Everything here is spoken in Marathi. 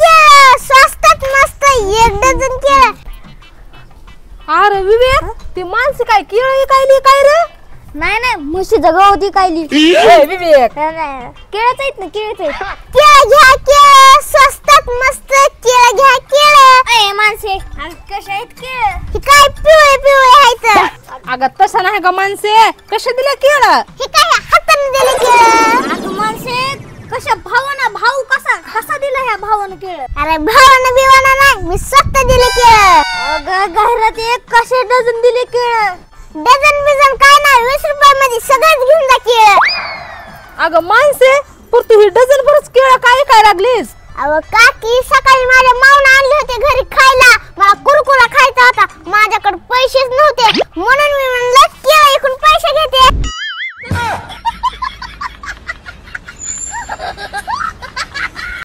केळं स्वस्तात मस्त 1 डझन केळं. अरे विवेक ती माणसं काय केळं विकायली काय रे? नाही नाही म्हशीचं गवती कायली. ए विवेक केळच आहेत ना केळच आहेत. केळं घ्या केळं स्वस्तात मस्त केळं घ्या केळं. ए माणसे कशा आहेत केळं? हे काय पिवळे पिवळे आहेत. अगं तसं नाही का माणसे कशा दिल्या केळं? हे काय हाताने दिले केळं? अगं माणसे कशा भावानं भाऊ कसा दिला ह्या भावानं केळं? अरे भावानं बिवाना नाही मी स्वतः दिले केळं. अगं घरात एक कसे डझन दिले केळं? डझन बिझन काय नाही 20 रुपयामध्ये सगळंच घेऊन जा केळं. अगं माणसे पर तू ही डझन भरच केळं काय लागलीस? अहो काकी सकाळी माझ्या मावना